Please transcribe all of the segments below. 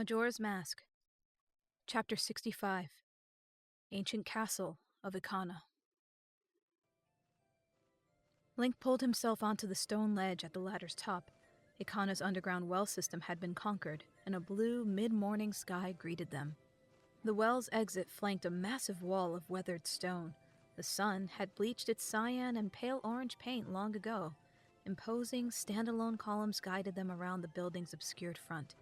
Majora's Mask, Chapter 65, Ancient Castle of Ikana. Link pulled himself onto the stone ledge at the ladder's top. Ikana's underground well system had been conquered, and a blue, mid-morning sky greeted them. The well's exit flanked a massive wall of weathered stone. The sun had bleached its cyan and pale orange paint long ago. Imposing, standalone columns guided them around the building's obscured front.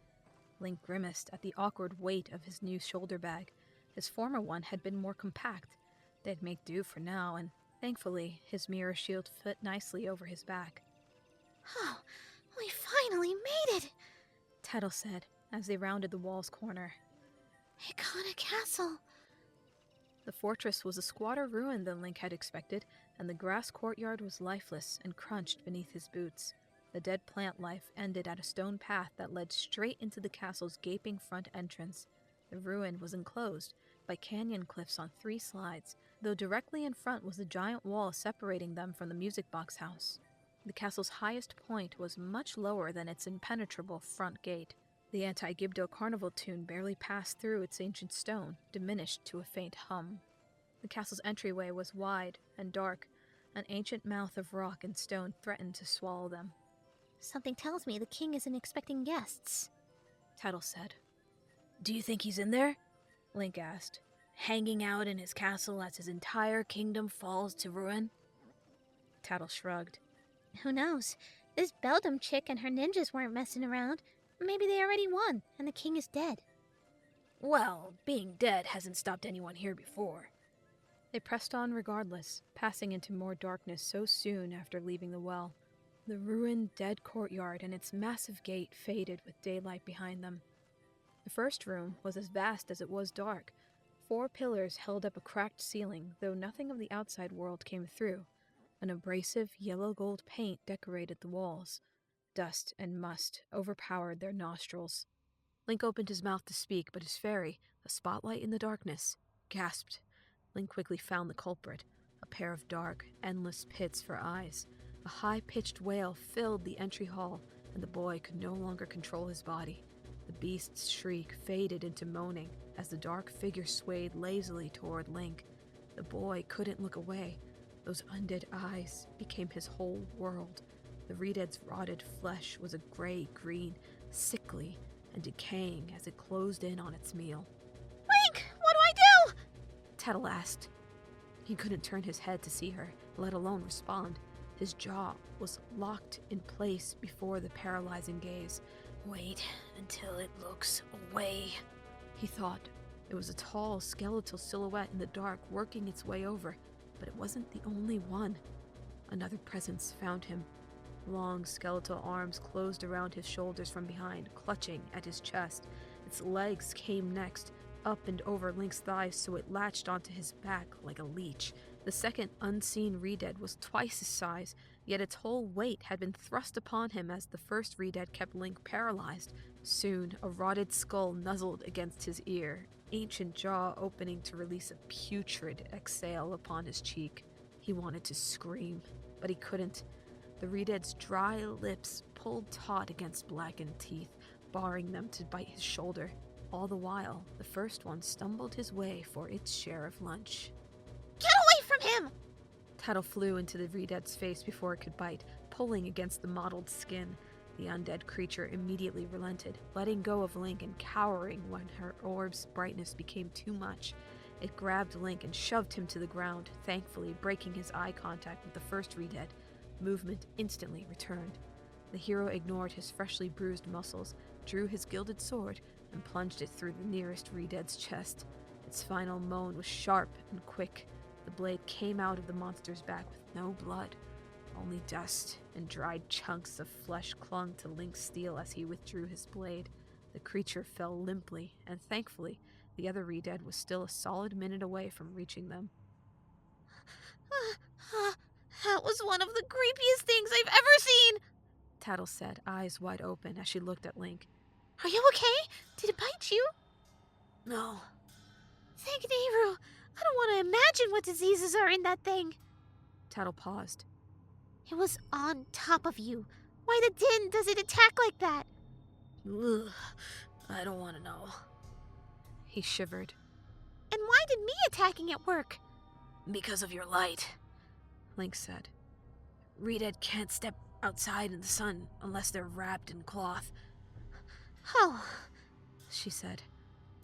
Link grimaced at the awkward weight of his new shoulder bag. His former one had been more compact. They'd make do for now, and thankfully, his mirror shield fit nicely over his back. "Oh, we finally made it," Tettle said, as they rounded the wall's corner. "Ikana Castle." The fortress was a squatter ruin than Link had expected, and the grass courtyard was lifeless and crunched beneath his boots. The dead plant life ended at a stone path that led straight into the castle's gaping front entrance. The ruin was enclosed by canyon cliffs on 3 slides, though directly in front was a giant wall separating them from the music box house. The castle's highest point was much lower than its impenetrable front gate. The anti-Igos du Ikana tune barely passed through its ancient stone, diminished to a faint hum. The castle's entryway was wide and dark. An ancient mouth of rock and stone threatened to swallow them. "Something tells me the king isn't expecting guests," Tettle said. "Do you think he's in there?" Link asked. "Hanging out in his castle as his entire kingdom falls to ruin?" Tattle shrugged. "Who knows? This Beldam chick and her ninjas weren't messing around. Maybe they already won, and the king is dead." "Well, being dead hasn't stopped anyone here before." They pressed on regardless, passing into more darkness so soon after leaving the well. The ruined, dead courtyard and its massive gate faded with daylight behind them. The first room was as vast as it was dark. 4 pillars held up a cracked ceiling, though nothing of the outside world came through. An abrasive yellow-gold paint decorated the walls. Dust and must overpowered their nostrils. Link opened his mouth to speak, but his fairy, a spotlight in the darkness, gasped. Link quickly found the culprit, a pair of dark, endless pits for eyes. A high-pitched wail filled the entry hall, and the boy could no longer control his body. The beast's shriek faded into moaning as the dark figure swayed lazily toward Link. The boy couldn't look away. Those undead eyes became his whole world. The Redead's rotted flesh was a gray-green, sickly, and decaying as it closed in on its meal. "Link, what do I do?" Tettle asked. He couldn't turn his head to see her, let alone respond. His jaw was locked in place before the paralyzing gaze. "Wait until it looks away," he thought. It was a tall, skeletal silhouette in the dark working its way over, but it wasn't the only one. Another presence found him. Long skeletal arms closed around his shoulders from behind, clutching at his chest. Its legs came next, up and over Link's thighs so it latched onto his back like a leech. The second unseen Redead was twice his size, yet its whole weight had been thrust upon him as the first Redead kept Link paralyzed. Soon, a rotted skull nuzzled against his ear, ancient jaw opening to release a putrid exhale upon his cheek. He wanted to scream, but he couldn't. The Redead's dry lips pulled taut against blackened teeth, barring them to bite his shoulder. All the while, the first one stumbled his way for its share of lunch. "Get away from him!" Tattle flew into the Redead's face before it could bite, pulling against the mottled skin. The undead creature immediately relented, letting go of Link and cowering when her orb's brightness became too much. It grabbed Link and shoved him to the ground, thankfully breaking his eye contact with the first Redead. Movement instantly returned. The hero ignored his freshly bruised muscles, drew his gilded sword, and plunged it through the nearest Redead's chest. Its final moan was sharp and quick. The blade came out of the monster's back with no blood. Only dust and dried chunks of flesh clung to Link's steel as he withdrew his blade. The creature fell limply, and thankfully, the other Redead was still a solid minute away from reaching them. That was one of the creepiest things I've ever seen," Tattle said, eyes wide open as she looked at Link. "Are you okay? Did it bite you?" "No." "Thank Nehru. I don't want to imagine what diseases are in that thing." Tattle paused. "It was on top of you. Why the din does it attack like that?" "Ugh, I don't want to know. He shivered. And why did me attacking it work? Because of your light, Link said. Redead can't step outside in the sun unless they're wrapped in cloth. Oh, she said.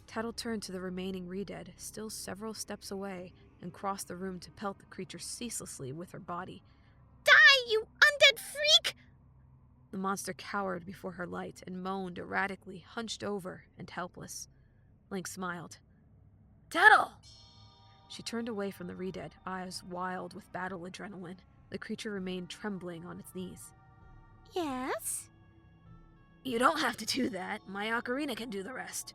Tattle turned to the remaining Redead, still several steps away, and crossed the room to pelt the creature ceaselessly with her body. Die, you undead freak! The monster cowered before her light and moaned erratically, hunched over and helpless. Link smiled. Tattle! She turned away from the Redead, eyes wild with battle adrenaline. The creature remained trembling on its knees. Yes? You don't have to do that. My ocarina can do the rest.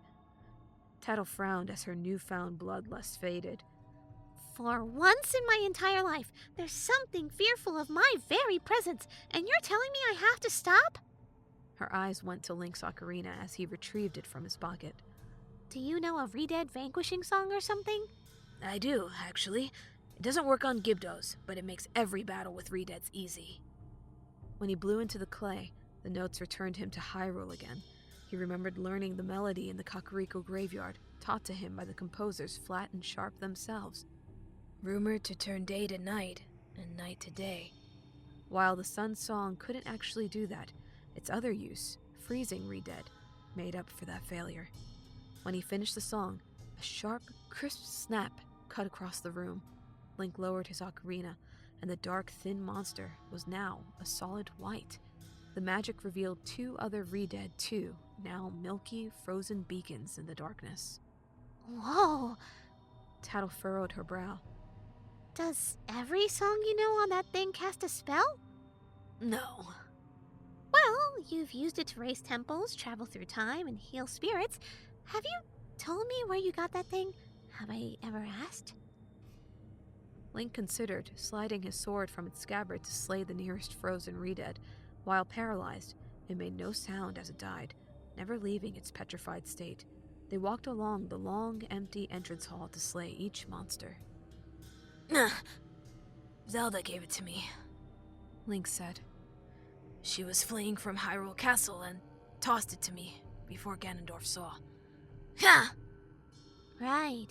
Tattle frowned as her newfound bloodlust faded. For once in my entire life, there's something fearful of my very presence, and you're telling me I have to stop? Her eyes went to Link's ocarina as he retrieved it from his pocket. Do you know a Redead vanquishing song or something? I do, actually. It doesn't work on Gibdos, but it makes every battle with Redeads easy. When he blew into the clay, the notes returned him to Hyrule again. He remembered learning the melody in the Kakariko graveyard, taught to him by the composers flat and sharp themselves. Rumored to turn day to night, and night to day. While the Sun Song couldn't actually do that, its other use, freezing Redead, made up for that failure. When he finished the song, a sharp, crisp snap cut across the room. Link lowered his ocarina, and the dark, thin monster was now a solid white. The magic revealed two other Redead too, now milky, frozen beacons in the darkness. Whoa! Tattle furrowed her brow. Does every song you know on that thing cast a spell? No. Well, you've used it to raise temples, travel through time, and heal spirits. Have you told me where you got that thing? Have I ever asked? Link considered, sliding his sword from its scabbard to slay the nearest frozen Redead. While paralyzed, it made no sound as it died, never leaving its petrified state. They walked along the long, empty entrance hall to slay each monster. Zelda gave it to me, Link said. She was fleeing from Hyrule Castle and tossed it to me before Ganondorf saw. Ha! Right,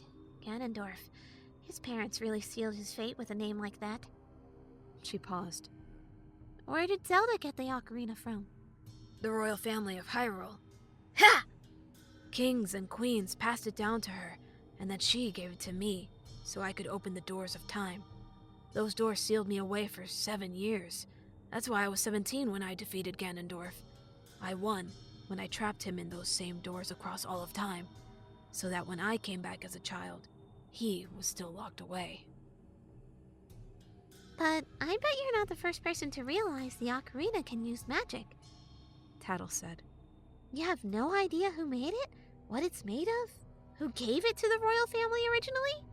Ganondorf. His parents really sealed his fate with a name like that. She paused. Where did Zelda get the ocarina from? The royal family of Hyrule. Ha! Kings and queens passed it down to her, and then she gave it to me, so I could open the doors of time. Those doors sealed me away for 7 years. That's why I was 17 when I defeated Ganondorf. I won when I trapped him in those same doors across all of time, so that when I came back as a child, he was still locked away. But I bet you're not the first person to realize the ocarina can use magic, Tattle said. You have no idea who made it? What it's made of? Who gave it to the royal family originally?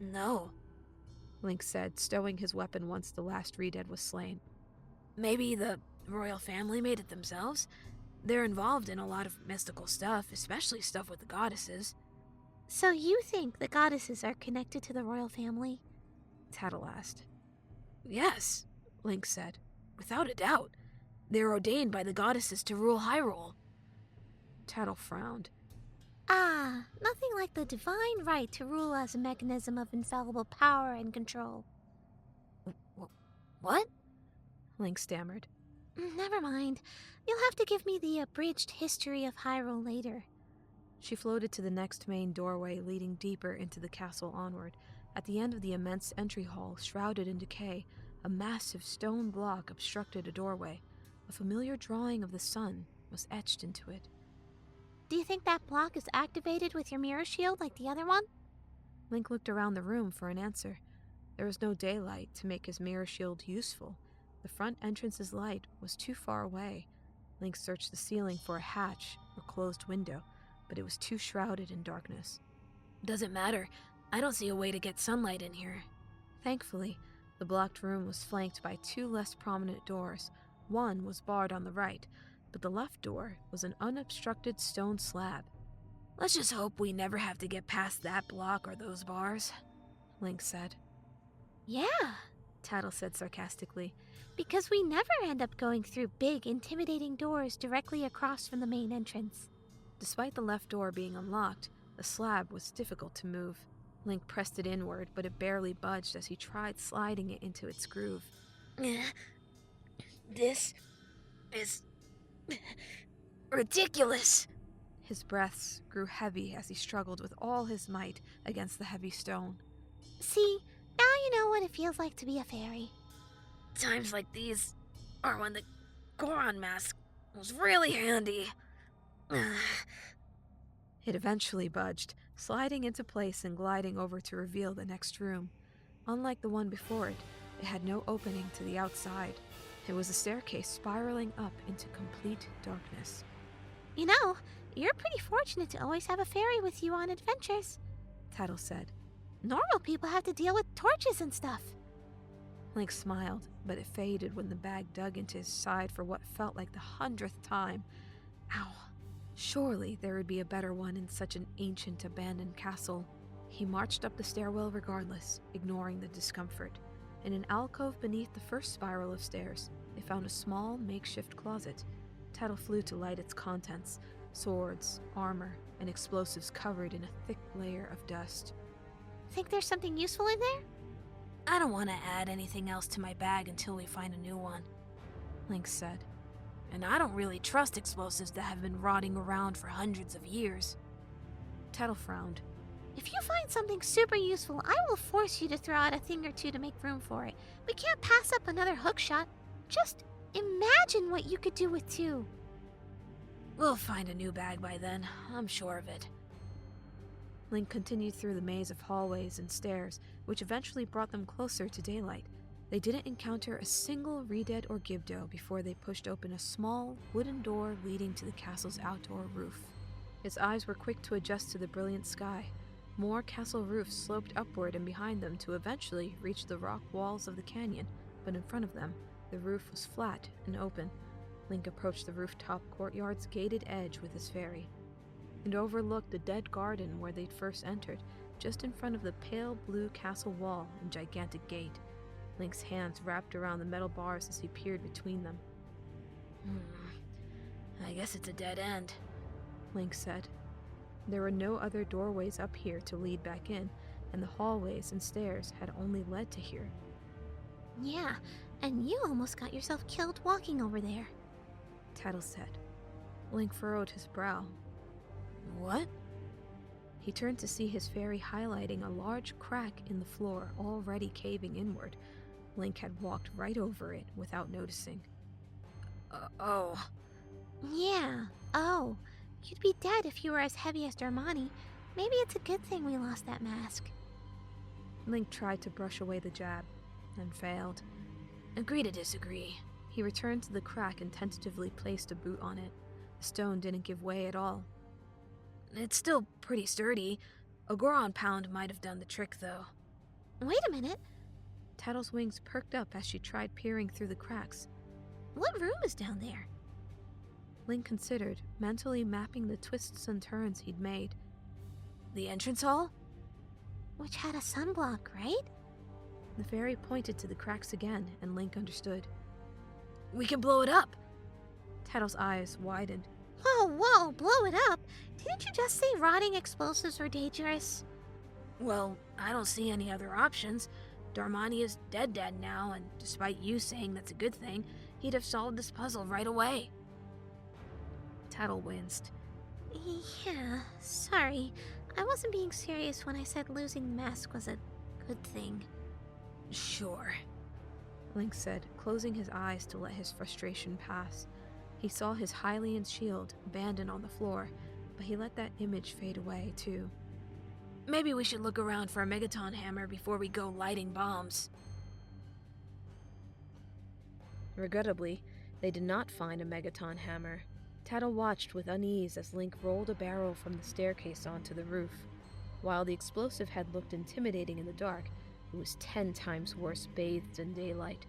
No, Link said, stowing his weapon once the last Redead was slain. Maybe the royal family made it themselves? They're involved in a lot of mystical stuff, especially stuff with the goddesses. So you think the goddesses are connected to the royal family? Tattle asked. Yes, Link said, without a doubt. They're ordained by the goddesses to rule Hyrule. Tattle frowned. Ah, nothing like the divine right to rule as a mechanism of infallible power and control. What? Link stammered. Never mind. You'll have to give me the abridged history of Hyrule later. She floated to the next main doorway leading deeper into the castle onward. At the end of the immense entry hall, shrouded in decay, a massive stone block obstructed a doorway. A familiar drawing of the sun was etched into it. Do you think that block is activated with your mirror shield like the other one? Link looked around the room for an answer. There was no daylight to make his mirror shield useful. The front entrance's light was too far away. Link searched the ceiling for a hatch or closed window, but it was too shrouded in darkness. Doesn't matter. I don't see a way to get sunlight in here. Thankfully, the blocked room was flanked by 2 less prominent doors. One was barred on the right, but the left door was an unobstructed stone slab. Let's just hope we never have to get past that block or those bars, Link said. Yeah, Tattle said sarcastically. Because we never end up going through big, intimidating doors directly across from the main entrance. Despite the left door being unlocked, the slab was difficult to move. Link pressed it inward, but it barely budged as he tried sliding it into its groove. This is ridiculous. His breaths grew heavy as he struggled with all his might against the heavy stone. See, now you know what it feels like to be a fairy. Times like these are when the Goron mask was really handy. It eventually budged, sliding into place and gliding over to reveal the next room. Unlike the one before it, it had no opening to the outside. It was a staircase spiraling up into complete darkness. You know, you're pretty fortunate to always have a fairy with you on adventures, Tattle said. Normal people have to deal with torches and stuff. Link smiled, but it faded when the bag dug into his side for what felt like the 100th time. Ow. Surely there would be a better one in such an ancient abandoned castle. He marched up the stairwell regardless, ignoring the discomfort. In an alcove beneath the first spiral of stairs, they found a small makeshift closet. Tattle flew to light its contents, swords, armor, and explosives covered in a thick layer of dust. Think there's something useful in there? I don't want to add anything else to my bag until we find a new one, Link said. And I don't really trust explosives that have been rotting around for hundreds of years. Tattle frowned. If you find something super useful, I will force you to throw out a thing or two to make room for it. We can't pass up another hookshot. Just imagine what you could do with two. We'll find a new bag by then, I'm sure of it. Link continued through the maze of hallways and stairs, which eventually brought them closer to daylight. They didn't encounter a single Redead or Gibdo before they pushed open a small, wooden door leading to the castle's outdoor roof. His eyes were quick to adjust to the brilliant sky. More castle roofs sloped upward and behind them to eventually reach the rock walls of the canyon, but in front of them, the roof was flat and open. Link approached the rooftop courtyard's gated edge with his fairy. It overlooked the dead garden where they'd first entered, just in front of the pale blue castle wall and gigantic gate. Link's hands wrapped around the metal bars as he peered between them. I guess it's a dead end, Link said. There were no other doorways up here to lead back in, and the hallways and stairs had only led to here. Yeah, and you almost got yourself killed walking over there, Tattle said. Link furrowed his brow. What? He turned to see his fairy highlighting a large crack in the floor already caving inward. Link had walked right over it without noticing. Oh. Yeah, oh. You'd be dead if you were as heavy as Darmani. Maybe it's a good thing we lost that mask. Link tried to brush away the jab, and failed. Agree to disagree. He returned to the crack and tentatively placed a boot on it. The stone didn't give way at all. It's still pretty sturdy. A Goron pound might have done the trick, though. Wait a minute. Tattle's wings perked up as she tried peering through the cracks. What room is down there? Link considered, mentally mapping the twists and turns he'd made. The entrance hall? Which had a sunblock, right? The fairy pointed to the cracks again, and Link understood. We can blow it up! Tattle's eyes widened. Whoa, blow it up? Didn't you just say rotting explosives were dangerous? Well, I don't see any other options. Darmani is dead now, and despite you saying that's a good thing, he'd have solved this puzzle right away. Tattle winced. Yeah, sorry. I wasn't being serious when I said losing the mask was a good thing. Sure, Link said, closing his eyes to let his frustration pass. He saw his Hylian shield abandoned on the floor, but he let that image fade away, too. Maybe we should look around for a Megaton hammer before we go lighting bombs. Regrettably, they did not find a Megaton hammer. Tattle watched with unease as Link rolled a barrel from the staircase onto the roof. While the explosive had looked intimidating in the dark, it was 10 times worse bathed in daylight.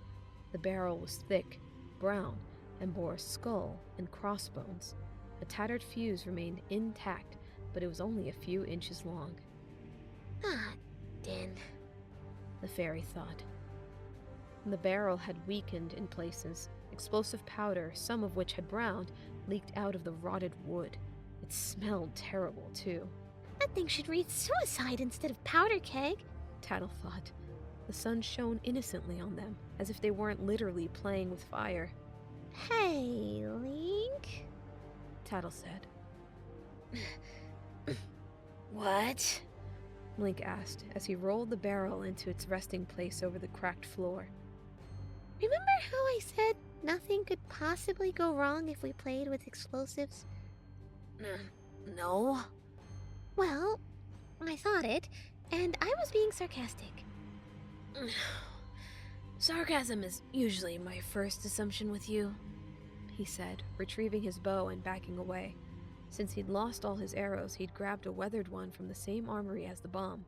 The barrel was thick, brown, and bore a skull and crossbones. A tattered fuse remained intact, but it was only a few inches long. Den, the fairy thought. The barrel had weakened in places. Explosive powder, some of which had browned, leaked out of the rotted wood. It smelled terrible, too. That thing should read suicide instead of powder keg. Tattle thought. The sun shone innocently on them, as if they weren't literally playing with fire. Hey, Link? Tattle said. What? Link asked as he rolled the barrel into its resting place over the cracked floor. Remember how I said nothing could possibly go wrong if we played with explosives? No. Well, I thought it, and I was being sarcastic. Sarcasm is usually my first assumption with you, he said, retrieving his bow and backing away. Since he'd lost all his arrows, he'd grabbed a weathered one from the same armory as the bomb.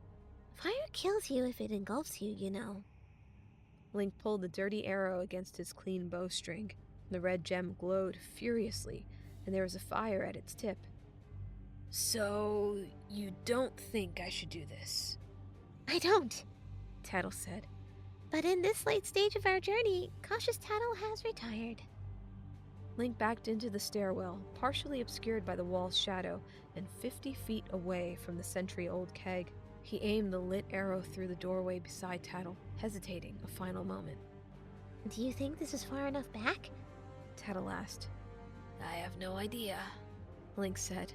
Fire kills you if it engulfs you, you know. Link pulled the dirty arrow against his clean bowstring. The red gem glowed furiously, and there was a fire at its tip. So, you don't think I should do this? I don't, Tattle said. But in this late stage of our journey, Cautious Tattle has retired. Link backed into the stairwell, partially obscured by the wall's shadow, and 50 feet away from the century-old keg. He aimed the lit arrow through the doorway beside Tattle, hesitating a final moment. Do you think this is far enough back? Tattle asked. I have no idea, Link said.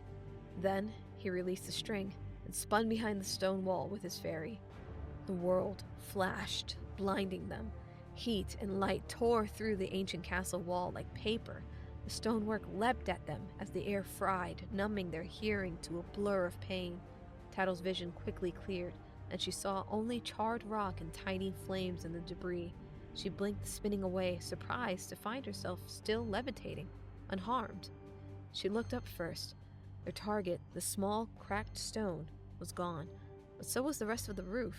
Then he released the string and spun behind the stone wall with his fairy. The world flashed, blinding them. Heat and light tore through the ancient castle wall like paper. The stonework leapt at them as the air fried, numbing their hearing to a blur of pain. Tattle's vision quickly cleared, and she saw only charred rock and tiny flames in the debris. She blinked, spinning away, surprised to find herself still levitating, unharmed. She looked up first. Their target, the small, cracked stone, was gone, but so was the rest of the roof.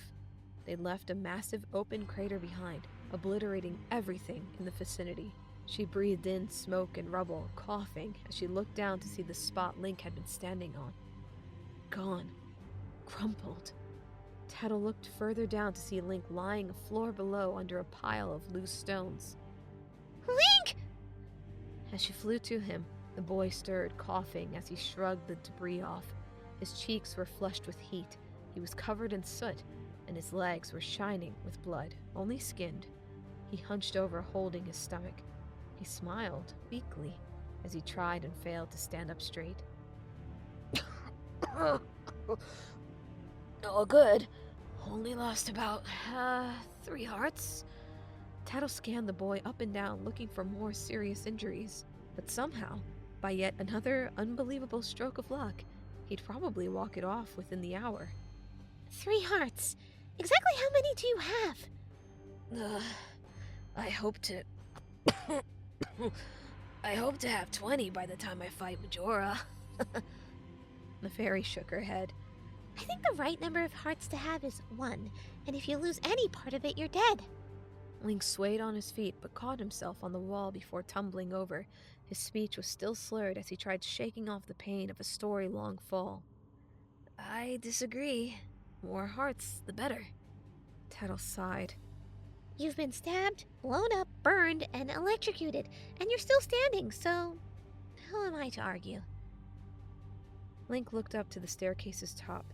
They'd left a massive open crater behind, obliterating everything in the vicinity. She breathed in smoke and rubble, coughing, as she looked down to see the spot Link had been standing on. Gone. Crumpled. Tattle looked further down to see Link lying a floor below under a pile of loose stones. Link! As she flew to him, the boy stirred, coughing as he shrugged the debris off. His cheeks were flushed with heat. He was covered in soot, and his legs were shining with blood, only skinned. He hunched over, holding his stomach. He smiled weakly as he tried and failed to stand up straight. All good. Only lost about 3 hearts. Tattle scanned the boy up and down, looking for more serious injuries. But somehow, by yet another unbelievable stroke of luck, he'd probably walk it off within the hour. 3 hearts. Exactly how many do you have? I hope to... I hope to have 20 by the time I fight Majora. The fairy shook her head. I think the right number of hearts to have is 1, and if you lose any part of it, you're dead. Link swayed on his feet, but caught himself on the wall before tumbling over. His speech was still slurred as he tried shaking off the pain of a story-long fall. I disagree. More hearts, the better. Tattle sighed. You've been stabbed, blown up, burned, and electrocuted, and you're still standing, so who am I to argue? Link looked up to the staircase's top.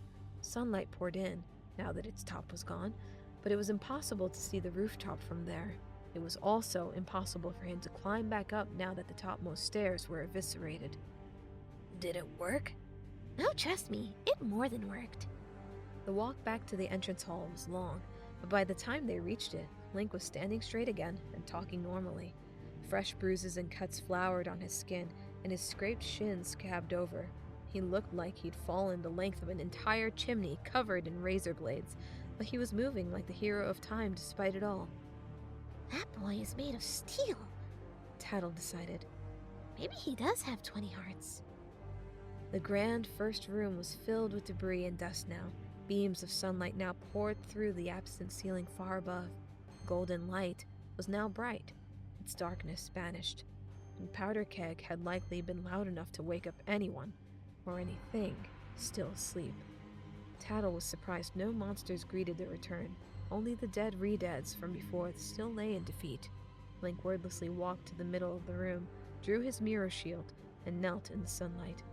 Sunlight poured in, now that its top was gone, but it was impossible to see the rooftop from there. It was also impossible for him to climb back up now that the topmost stairs were eviscerated. Did it work? No, trust me, it more than worked. The walk back to the entrance hall was long, but by the time they reached it, Link was standing straight again and talking normally. Fresh bruises and cuts flowered on his skin, and his scraped shins scabbed over. He looked like he'd fallen the length of an entire chimney covered in razor blades, but he was moving like the hero of time despite it all. That boy is made of steel, Tattle decided. Maybe he does have 20 hearts. The grand first room was filled with debris and dust now. Beams of sunlight now poured through the absent ceiling far above. Golden light was now bright, its darkness banished, and Powder Keg had likely been loud enough to wake up anyone, or anything, still asleep. Tattle was surprised no monsters greeted their return. Only the dead re-deads from before still lay in defeat. Link wordlessly walked to the middle of the room, drew his mirror shield, and knelt in the sunlight.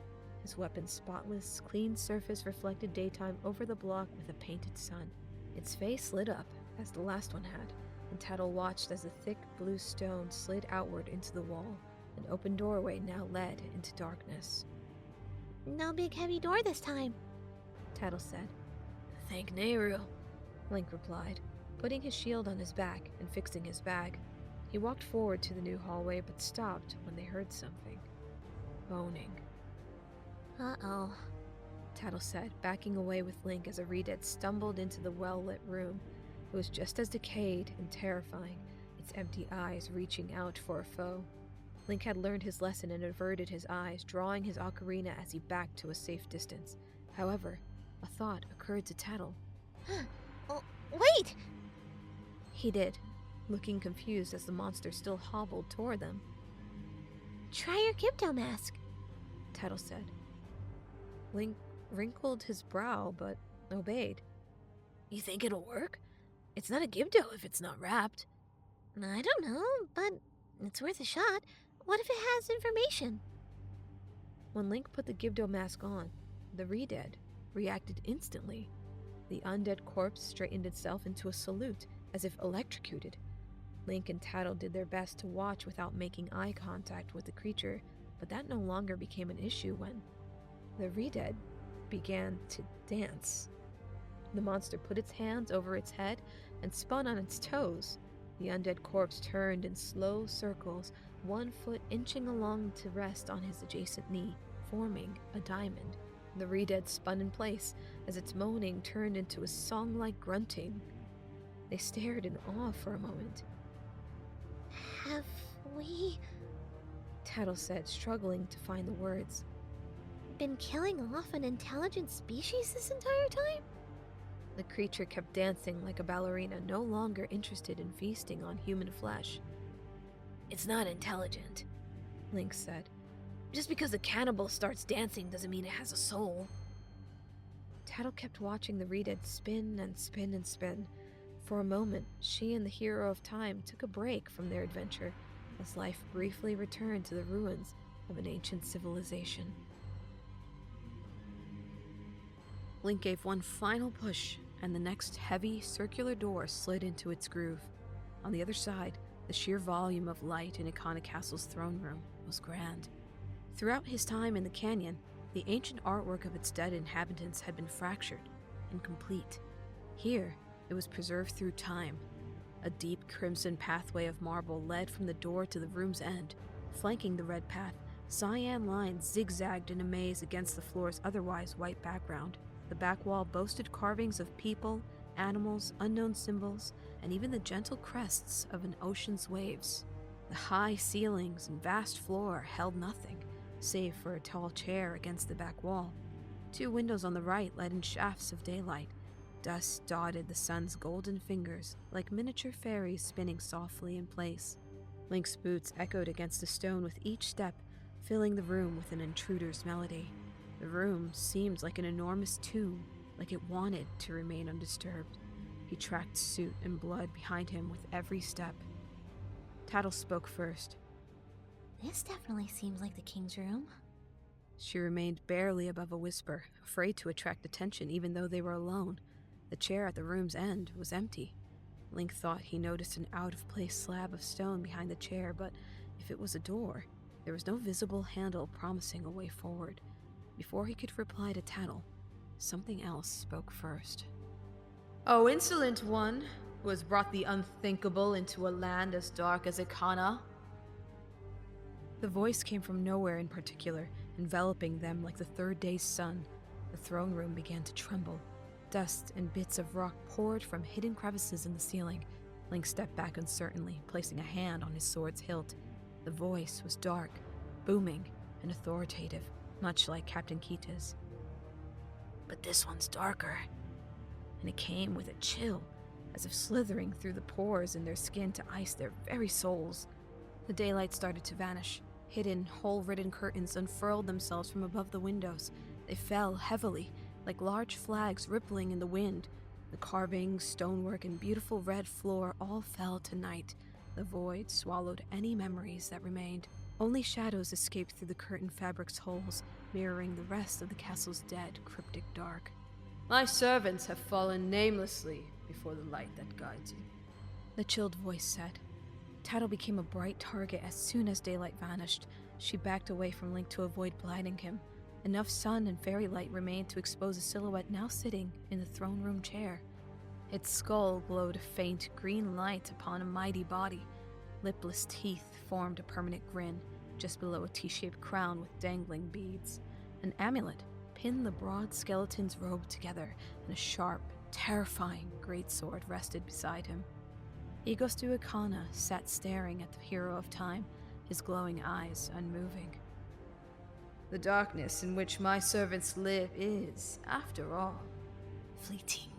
his weapon spotless, clean surface reflected daytime over the block with a painted sun. Its face lit up, as the last one had, and Tattle watched as the thick blue stone slid outward into the wall. An open doorway now led into darkness. No big heavy door this time, Tattle said. Thank Nehru, Link replied, putting his shield on his back and fixing his bag. He walked forward to the new hallway but stopped when they heard something. Moaning. Uh-oh, Tattle said, backing away with Link as a Redead stumbled into the well-lit room. It was just as decayed and terrifying, its empty eyes reaching out for a foe. Link had learned his lesson and averted his eyes, drawing his ocarina as he backed to a safe distance. However, a thought occurred to Tattle. Oh, wait! He did, looking confused as the monster still hobbled toward them. Try your Gibdo mask, Tattle said. Link wrinkled his brow, but obeyed. You think it'll work? It's not a Gibdo if it's not wrapped. I don't know, but it's worth a shot. What if it has information? When Link put the Gibdo mask on, the Redead reacted instantly. The undead corpse straightened itself into a salute, as if electrocuted. Link and Tattle did their best to watch without making eye contact with the creature, but that no longer became an issue when the Redead began to dance. The monster put its hands over its head and spun on its toes. The undead corpse turned in slow circles, one foot inching along to rest on his adjacent knee, forming a diamond. The Redead spun in place as its moaning turned into a song-like grunting. They stared in awe for a moment. Have we Tattle said, struggling to find the words. been killing off an intelligent species this entire time? The creature kept dancing like a ballerina, no longer interested in feasting on human flesh. It's not intelligent, Link said. Just because a cannibal starts dancing doesn't mean it has a soul. Tattle kept watching the Redead spin and spin and spin. For a moment, she and the hero of time took a break from their adventure as life briefly returned to the ruins of an ancient civilization. Link gave one final push, and the next heavy, circular door slid into its groove. On the other side, the sheer volume of light in Ikana Castle's throne room was grand. Throughout his time in the canyon, the ancient artwork of its dead inhabitants had been fractured, incomplete. Here, it was preserved through time. A deep crimson pathway of marble led from the door to the room's end. Flanking the red path, cyan lines zigzagged in a maze against the floor's otherwise white background. The back wall boasted carvings of people, animals, unknown symbols, and even the gentle crests of an ocean's waves. The high ceilings and vast floor held nothing, save for a tall chair against the back wall. Two windows on the right let in shafts of daylight. Dust dotted the sun's golden fingers like miniature fairies spinning softly in place. Link's boots echoed against the stone with each step, filling the room with an intruder's melody. The room seemed like an enormous tomb, like it wanted to remain undisturbed. He tracked soot and blood behind him with every step. Tattle spoke first. This definitely seems like the king's room. She remained barely above a whisper, afraid to attract attention even though they were alone. The chair at the room's end was empty. Link thought he noticed an out-of-place slab of stone behind the chair, but if it was a door, there was no visible handle promising a way forward. Before he could reply to Tattle, something else spoke first. "O insolent one, who has brought the unthinkable into a land as dark as Ikana." The voice came from nowhere in particular, enveloping them like the third day's sun. The throne room began to tremble. Dust and bits of rock poured from hidden crevices in the ceiling. Link stepped back uncertainly, placing a hand on his sword's hilt. The voice was dark, booming, and authoritative, much like Captain Kita's. But this one's darker. And it came with a chill, as if slithering through the pores in their skin to ice their very souls. The daylight started to vanish. Hidden, hole-ridden curtains unfurled themselves from above the windows. They fell heavily, like large flags rippling in the wind. The carvings, stonework, and beautiful red floor all fell to night. The void swallowed any memories that remained. Only shadows escaped through the curtain fabric's holes, mirroring the rest of the castle's dead, cryptic dark. "My servants have fallen namelessly before the light that guides you," the chilled voice said. Tattle became a bright target as soon as daylight vanished. She backed away from Link to avoid blinding him. Enough sun and fairy light remained to expose a silhouette now sitting in the throne room chair. Its skull glowed a faint green light upon a mighty body. Lipless teeth formed a permanent grin, just below a T-shaped crown with dangling beads. An amulet pinned the broad skeleton's robe together, and a sharp, terrifying greatsword rested beside him. Igos du Ikana sat staring at the hero of time, his glowing eyes unmoving. "The darkness in which my servants live is, after all, fleeting."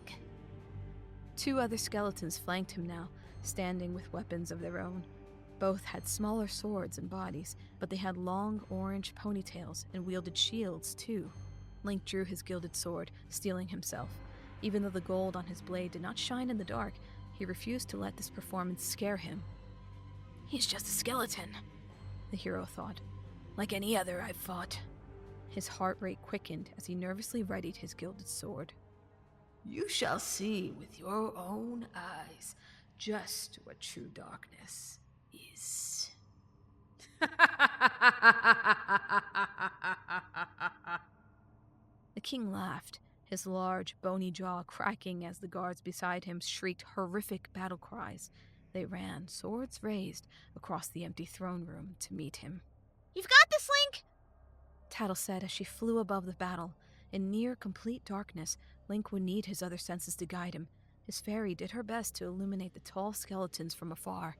Two other skeletons flanked him now, standing with weapons of their own. Both had smaller swords and bodies, but they had long orange ponytails and wielded shields too. Link drew his gilded sword, steeling himself. Even though the gold on his blade did not shine in the dark, he refused to let this performance scare him. He's just a skeleton, the hero thought. like any other I've fought. His heart rate quickened as he nervously readied his gilded sword. "You shall see with your own eyes just what true darkness is." The king laughed, his large, bony jaw cracking as the guards beside him shrieked horrific battle cries. They ran, swords raised, across the empty throne room to meet him. "You've got this, Link!" Tattle said as she flew above the battle. In near complete darkness, Link would need his other senses to guide him. His fairy did her best to illuminate the tall skeletons from afar.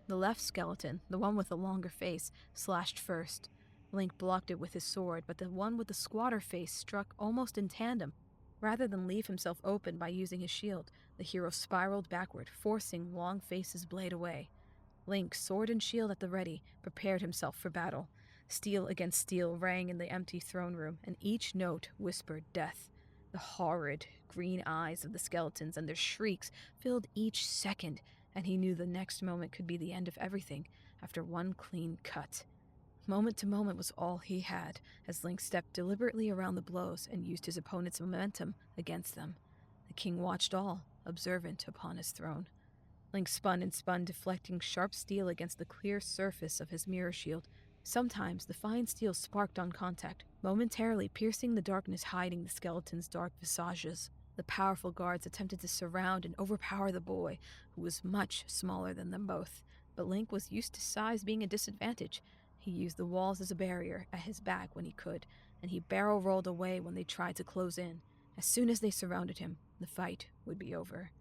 The left skeleton, the one with the longer face, slashed first. Link blocked it with his sword, but the one with the squatter face struck almost in tandem. Rather than leave himself open by using his shield, the hero spiraled backward, forcing Longface's blade away. Link, sword and shield at the ready, prepared himself for battle. Steel against steel rang in the empty throne room, and each note whispered death. The horrid green eyes of the skeletons and their shrieks filled each second, and he knew the next moment could be the end of everything after one clean cut. Moment to moment was all he had, as Link stepped deliberately around the blows and used his opponent's momentum against them. The king watched all, observant upon his throne. Link spun and spun, deflecting sharp steel against the clear surface of his mirror shield. Sometimes the fine steel sparked on contact, momentarily piercing the darkness hiding the skeleton's dark visages. The powerful guards attempted to surround and overpower the boy, who was much smaller than them both. But Link was used to size being a disadvantage. He used the walls as a barrier at his back when he could, and he barrel-rolled away when they tried to close in. As soon as they surrounded him, the fight would be over.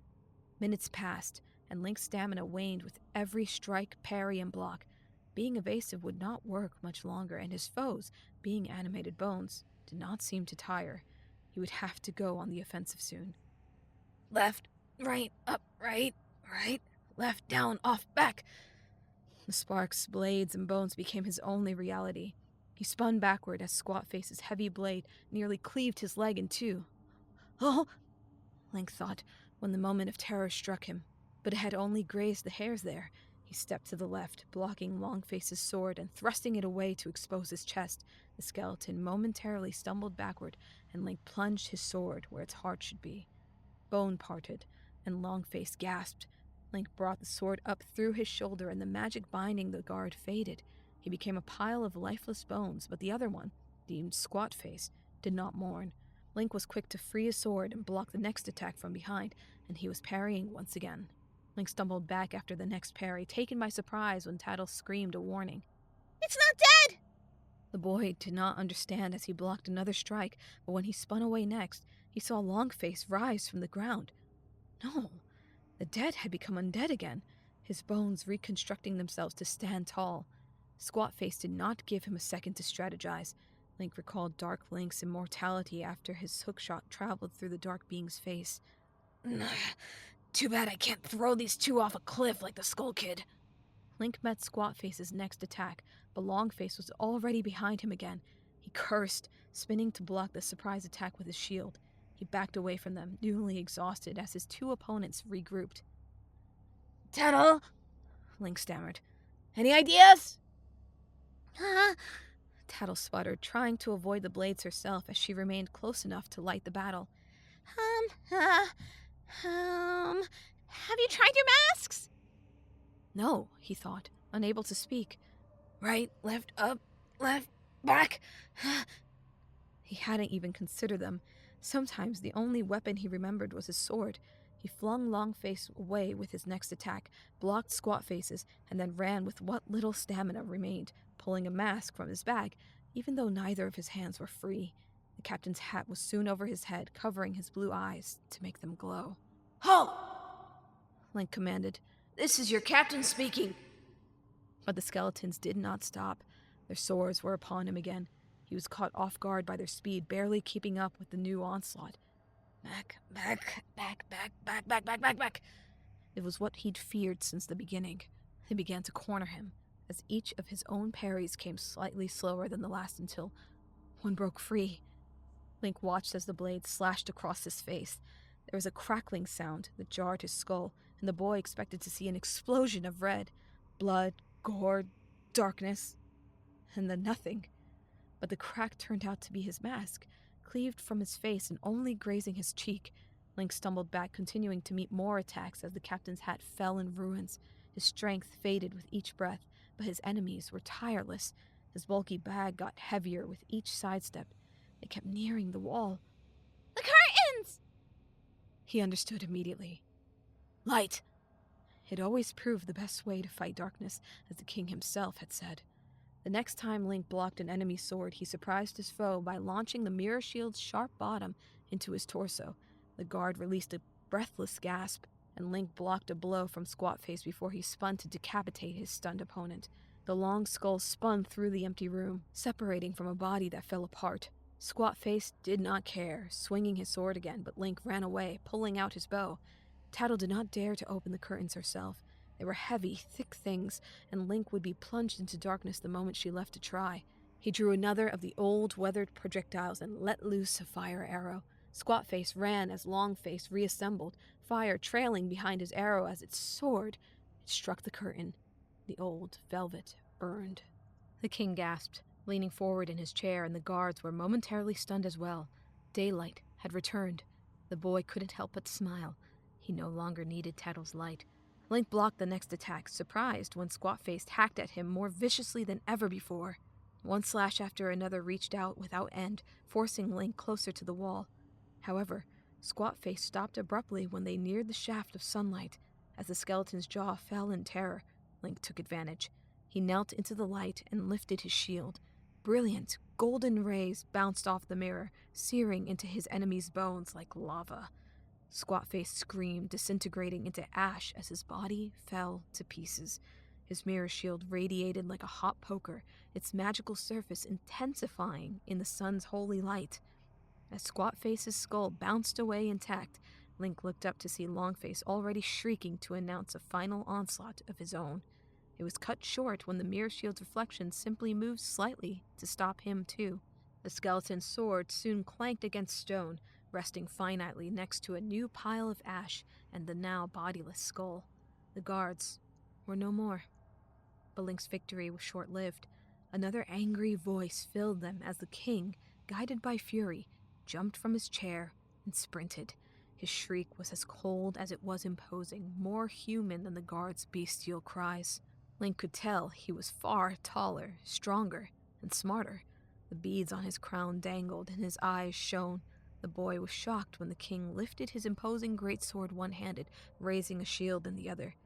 Minutes passed, and Link's stamina waned with every strike, parry, and block. Being evasive would not work much longer, and his foes, being animated bones, did not seem to tire. He would have to go on the offensive soon. Left, right, up, right, left, down, off, back. The sparks, blades, and bones became his only reality. He spun backward as Squatface's heavy blade nearly cleaved his leg in two. "Oh!" Link thought, when the moment of terror struck him. But it had only grazed the hairs there. He stepped to the left, blocking Longface's sword and thrusting it away to expose his chest. The skeleton momentarily stumbled backward, and Link plunged his sword where its heart should be. Bone parted, and Longface gasped. Link brought the sword up through his shoulder, and the magic binding the guard faded. He became a pile of lifeless bones, but the other one, deemed Squatface, did not mourn. Link was quick to free his sword and block the next attack from behind, and he was parrying once again. Link stumbled back after the next parry, taken by surprise when Tattle screamed a warning. "It's not dead!" The boy did not understand as he blocked another strike, but when he spun away next, he saw Longface rise from the ground. No, the dead had become undead again, his bones reconstructing themselves to stand tall. Squatface did not give him a second to strategize. Link recalled Dark Link's immortality after his hookshot traveled through the dark being's face. Too bad I can't throw these two off a cliff like the Skull Kid. Link met Squatface's next attack, but Longface was already behind him again. He cursed, spinning to block the surprise attack with his shield. He backed away from them, newly exhausted as his two opponents regrouped. Tattle, Link stammered. Any ideas? Tattle sputtered, trying to avoid the blades herself as she remained close enough to light the battle. Have you tried your masks? No, he thought, unable to speak. Right, left, up, left, back. He hadn't even considered them. Sometimes the only weapon he remembered was his sword. He flung Longface away with his next attack, blocked Squatface's, and then ran with what little stamina remained, pulling a mask from his bag, even though neither of his hands were free. The captain's hat was soon over his head, covering his blue eyes to make them glow. Halt! Link commanded. This is your captain speaking. But the skeletons did not stop. Their swords were upon him again. He was caught off guard by their speed, barely keeping up with the new onslaught. Back, back, back, back, back, back, back, back, back. It was what he'd feared since the beginning. They began to corner him, as each of his own parries came slightly slower than the last until one broke free. Link watched as the blade slashed across his face. There was a crackling sound that jarred his skull, and the boy expected to see an explosion of red. Blood, gore, darkness, and then nothing. But the crack turned out to be his mask, cleaved from his face and only grazing his cheek. Link stumbled back, continuing to meet more attacks as the captain's hat fell in ruins. His strength faded with each breath, but his enemies were tireless. His bulky bag got heavier with each sidestep. They kept nearing the wall. The curtains! He understood immediately. Light. It always proved the best way to fight darkness, as the king himself had said. The next time Link blocked an enemy's sword, he surprised his foe by launching the mirror shield's sharp bottom into his torso. The guard released a breathless gasp, and Link blocked a blow from Squatface before he spun to decapitate his stunned opponent. The long skull spun through the empty room, separating from a body that fell apart. Squatface did not care, swinging his sword again, but Link ran away, pulling out his bow. Tattle did not dare to open the curtains herself. They were heavy, thick things, and Link would be plunged into darkness the moment she left to try. He drew another of the old, weathered projectiles and let loose a fire arrow. Squatface ran as Longface reassembled, fire trailing behind his arrow as it soared. It struck the curtain. The old velvet burned. The king gasped, leaning forward in his chair, and the guards were momentarily stunned as well. Daylight had returned. The boy couldn't help but smile. He no longer needed Tattle's light. Link blocked the next attack, surprised when Squatface hacked at him more viciously than ever before. One slash after another reached out without end, forcing Link closer to the wall. However, Squatface stopped abruptly when they neared the shaft of sunlight. As the skeleton's jaw fell in terror, Link took advantage. He knelt into the light and lifted his shield. Brilliant, golden rays bounced off the mirror, searing into his enemy's bones like lava. Squatface screamed, disintegrating into ash as his body fell to pieces. His mirror shield radiated like a hot poker, its magical surface intensifying in the sun's holy light. As Squatface's skull bounced away intact, Link looked up to see Longface already shrieking to announce a final onslaught of his own. It was cut short when the mirror shield's reflection simply moved slightly to stop him too. The skeleton's sword soon clanked against stone, resting finitely next to a new pile of ash and the now bodiless skull. The guards were no more. But Link's victory was short-lived. Another angry voice filled them as the king, guided by fury, jumped from his chair and sprinted. His shriek was as cold as it was imposing, more human than the guards' bestial cries. Link could tell he was far taller, stronger, and smarter. The beads on his crown dangled and his eyes shone. The boy was shocked when the king lifted his imposing greatsword one-handed, raising a shield in the other.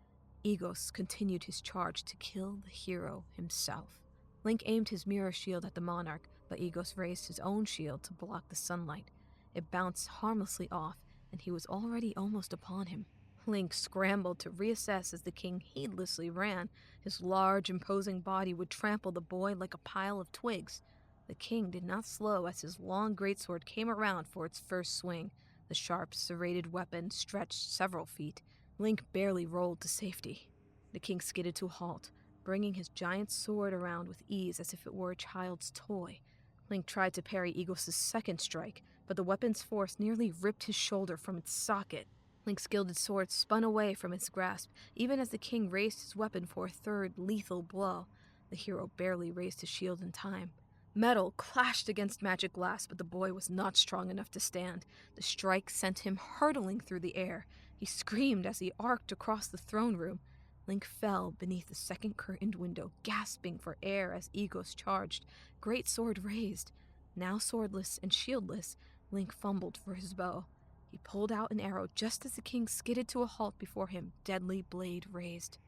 Igos continued his charge to kill the hero himself. Link aimed his mirror shield at the monarch, but Igos raised his own shield to block the sunlight. It bounced harmlessly off, and he was already almost upon him. Link scrambled to reassess as the king heedlessly ran. His large, imposing body would trample the boy like a pile of twigs. The king did not slow as his long greatsword came around for its first swing. The sharp, serrated weapon stretched several feet. Link barely rolled to safety. The king skidded to a halt, bringing his giant sword around with ease as if it were a child's toy. Link tried to parry Igos' second strike, but the weapon's force nearly ripped his shoulder from its socket. Link's gilded sword spun away from its grasp, even as the king raised his weapon for a third lethal blow. The hero barely raised his shield in time. Metal clashed against magic glass, but the boy was not strong enough to stand. The strike sent him hurtling through the air. He screamed as he arced across the throne room. Link fell beneath the second curtained window, gasping for air as Igos charged, great sword raised. Now swordless and shieldless, Link fumbled for his bow. He pulled out an arrow just as the king skidded to a halt before him, deadly blade raised.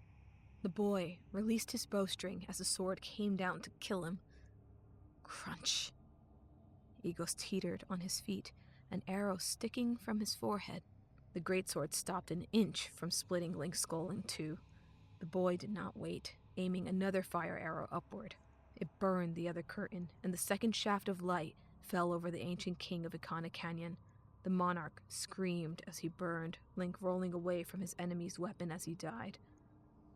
The boy released his bowstring as the sword came down to kill him. Crunch. Igos teetered on his feet, an arrow sticking from his forehead. The greatsword stopped an inch from splitting Link's skull in two. The boy did not wait, aiming another fire arrow upward. It burned the other curtain, and the second shaft of light fell over the ancient king of Ikana Canyon. The monarch screamed as he burned, Link rolling away from his enemy's weapon as he died.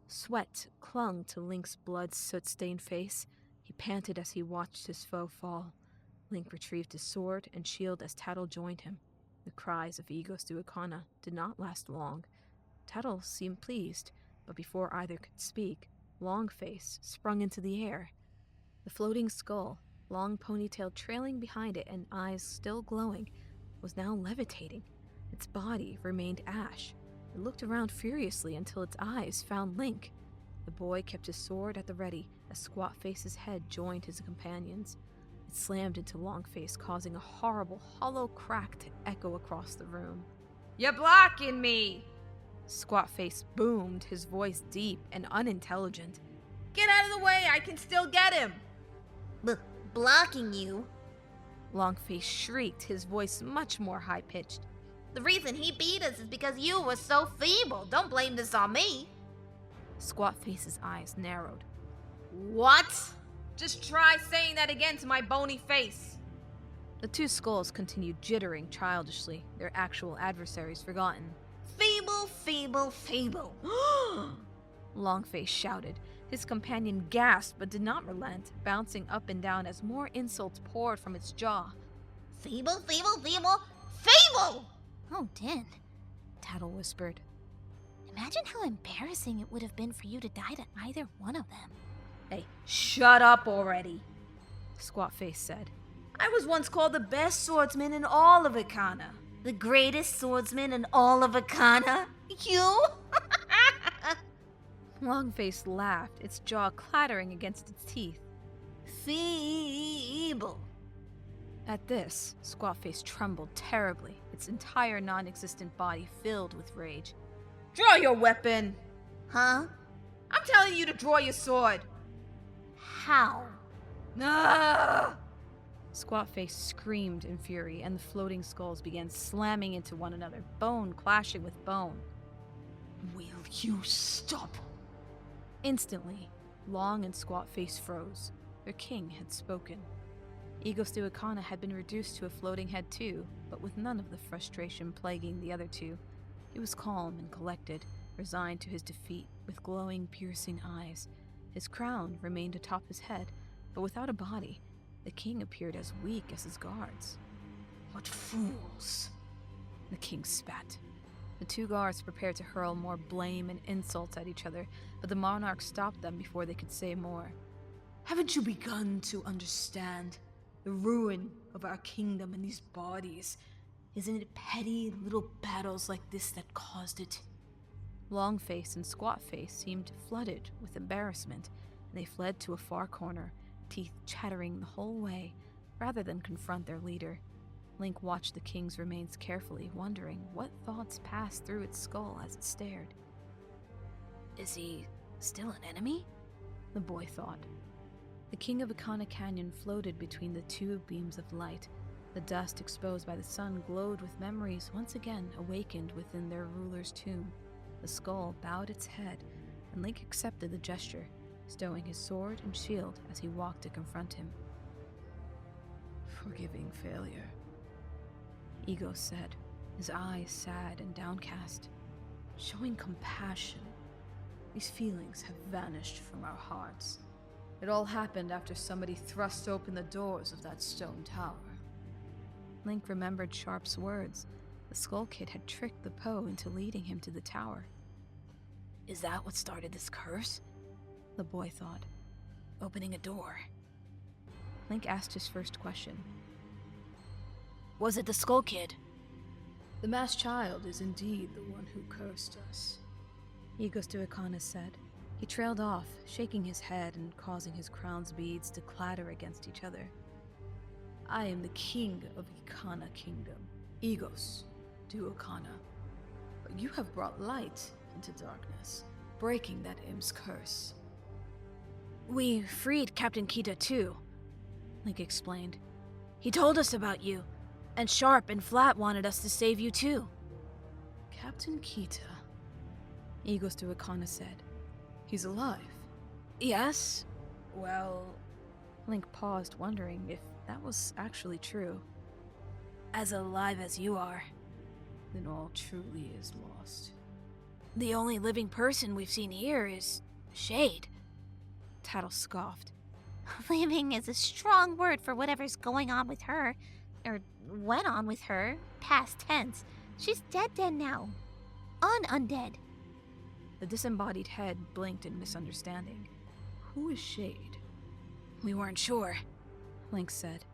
Sweat clung to Link's blood-soot-stained face. He panted as he watched his foe fall. Link retrieved his sword and shield as Tattle joined him. The cries of Igos du Ikana did not last long. Tattle seemed pleased, but before either could speak, Longface sprung into the air. The floating skull, long ponytail trailing behind it and eyes still glowing, was now levitating. Its body remained ash. It looked around furiously until its eyes found Link. The boy kept his sword at the ready as Squatface's head joined his companions. It slammed into Longface, causing a horrible, hollow crack to echo across the room. "You're blocking me!" Squatface boomed, his voice deep and unintelligent. "Get out of the way, I can still get him!" Blocking you? Longface shrieked, his voice much more high-pitched. The reason he beat us is because you were so feeble. Don't blame this on me. Squatface's eyes narrowed. "What? Just try saying that again to my bony face." The two skulls continued jittering childishly, their actual adversaries forgotten. "Feeble, feeble, feeble." Longface shouted. His companion gasped but did not relent, bouncing up and down as more insults poured from its jaw. Feeble, feeble, feeble, feeble! Oh, Din, Tattle whispered. Imagine how embarrassing it would have been for you to die to either one of them. "Hey, shut up already," Squatface said. "I was once called the best swordsman in all of Ikana." The greatest swordsman in all of Ikana? You? Longface laughed, its jaw clattering against its teeth. "Feeble." At this, Squatface trembled terribly, its entire non-existent body filled with rage. "Draw your weapon!" Huh? "I'm telling you to draw your sword!" How? Ah! Squatface screamed in fury, and the floating skulls began slamming into one another, bone clashing with bone. "Will you stop?" Instantly, Long and Squatface froze. Their king had spoken. Igos du Ikana had been reduced to a floating head too, but with none of the frustration plaguing the other two. He was calm and collected, resigned to his defeat, with glowing, piercing eyes. His crown remained atop his head, but without a body. The king appeared as weak as his guards. "What fools!" The king spat. The two guards prepared to hurl more blame and insults at each other, but the monarch stopped them before they could say more. "Haven't you begun to understand the ruin of our kingdom and these bodies? Isn't it petty little battles like this that caused it?" Longface and Squatface seemed flooded with embarrassment, and they fled to a far corner, teeth chattering the whole way, rather than confront their leader. Link watched the king's remains carefully, wondering what thoughts passed through its skull as it stared. Is he still an enemy? The boy thought. The king of Ikana Canyon floated between the two beams of light. The dust exposed by the sun glowed with memories once again awakened within their ruler's tomb. The skull bowed its head, and Link accepted the gesture, stowing his sword and shield as he walked to confront him. "Forgiving failure," Igos said, his eyes sad and downcast. "Showing compassion. These feelings have vanished from our hearts. It all happened after somebody thrust open the doors of that stone tower." Link remembered Sharp's words. The Skull Kid had tricked the Poe into leading him to the tower. Is that what started this curse? The boy thought. Opening a door. Link asked his first question. Was it the Skull Kid? The masked child is indeed the one who cursed us, Igos du Ikana said. He trailed off, shaking his head and causing his crown's beads to clatter against each other. I am the king of Ikana Kingdom, Igos du Ikana. But you have brought light into darkness, breaking that Im's curse. We freed Captain Kita too, Link explained. He told us about you, and Sharp and Flat wanted us to save you too. Captain Kita, Igos du Ikana said. He's alive. Yes? Well... Link paused, wondering if that was actually true. As alive as you are. Then all truly is lost. The only living person we've seen here is Shade. Tattle scoffed. Living is a strong word for whatever's going on with her. Or went on with her. Past tense. She's dead now. Undead. The disembodied head blinked in misunderstanding. Who is Shade? We weren't sure, Link said.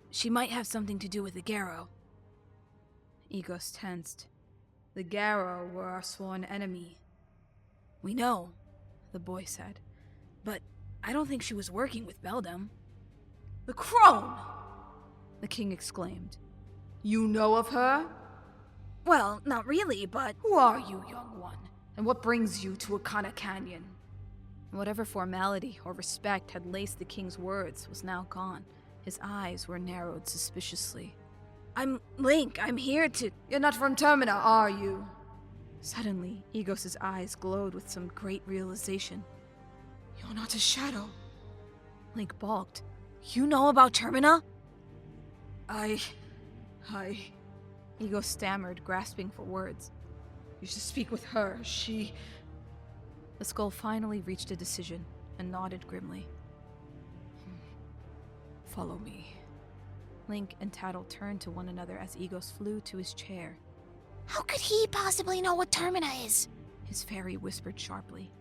She might have something to do with the Garo. Igos tensed. The Garo were our sworn enemy. We know, the boy said. But I don't think she was working with Beldam. The crone! The king exclaimed. You know of her? Well, not really, but... Who are you, young one? And what brings you to Ikana Canyon? Whatever formality or respect had laced the king's words was now gone. His eyes were narrowed suspiciously. I'm Link. I'm here to... You're not from Termina, are you? Suddenly, Igos' eyes glowed with some great realization. You're not a shadow. Link balked. You know about Termina? Igos stammered, grasping for words. You should speak with her. She... The skull finally reached a decision and nodded grimly. Follow me. Link and Tattle turned to one another as Igos flew to his chair. How could he possibly know what Termina is? His fairy whispered sharply.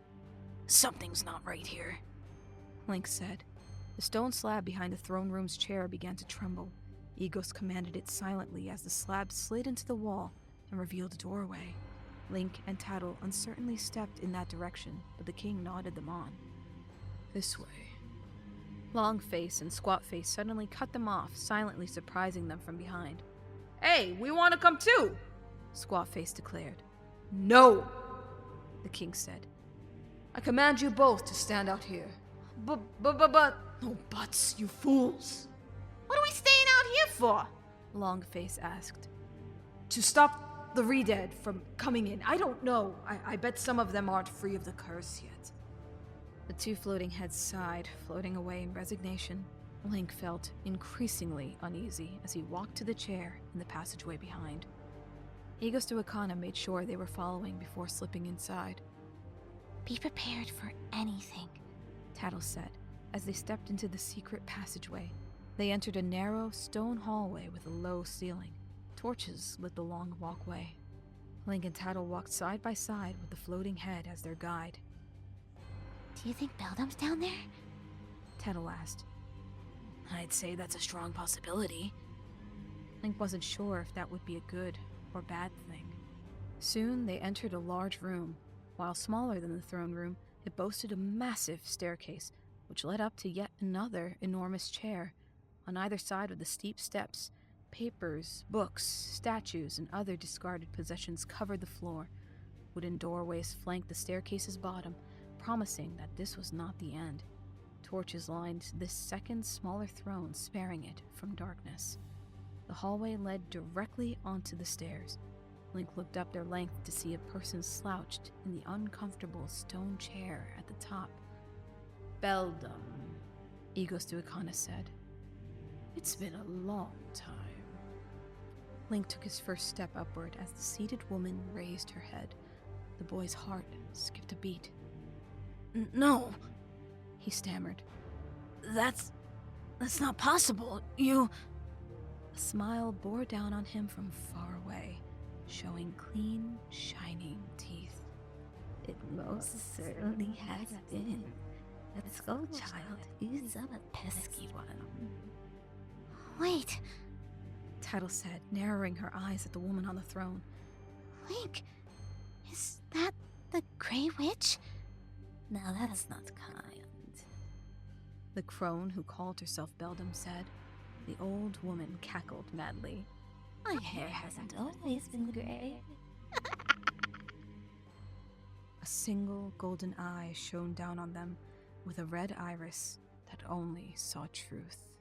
Something's not right here, Link said. The stone slab behind the throne room's chair began to tremble. Igos commanded it silently as the slab slid into the wall and revealed a doorway. Link and Tattle uncertainly stepped in that direction, but the king nodded them on. This way. Longface and Squatface suddenly cut them off, silently surprising them from behind. Hey, we want to come too! Squatface declared. No! The king said. I command you both to stand out here. But... No buts, you fools! What are we staying out here for? Longface asked. To stop the Redead from coming in. I don't know. I bet some of them aren't free of the curse yet. The two floating heads sighed, floating away in resignation. Link felt increasingly uneasy as he walked to the chair in the passageway behind. Igos du Ikana made sure they were following before slipping inside. Be prepared for anything, Tattle said, as they stepped into the secret passageway. They entered a narrow stone hallway with a low ceiling. Torches lit the long walkway. Link and Tattle walked side by side with the floating head as their guide. Do you think Beldam's down there? Tattle asked. I'd say that's a strong possibility. Link wasn't sure if that would be a good or bad thing. Soon they entered a large room. While smaller than the throne room, it boasted a massive staircase, which led up to yet another enormous chair. On either side of the steep steps, papers, books, statues, and other discarded possessions covered the floor. Wooden doorways flanked the staircase's bottom, promising that this was not the end. Torches lined this second, smaller throne, sparing it from darkness. The hallway led directly onto the stairs. Link looked up their length to see a person slouched in the uncomfortable stone chair at the top. Beldam, Igos du Ikana said. It's been a long time. Link took his first step upward as the seated woman raised her head. The boy's heart skipped a beat. No, he stammered. That's not possible. You... A smile bore down on him from far away, showing clean, shining teeth. It most certainly has been. Let's go, child. Who's a pesky one? Wait, Tattle said, narrowing her eyes at the woman on the throne. Link, is that the Grey Witch? Now that's not kind. The crone who called herself Beldam said. The old woman cackled madly. My hair hasn't always been grey. A single golden eye shone down on them with a red iris that only saw truth.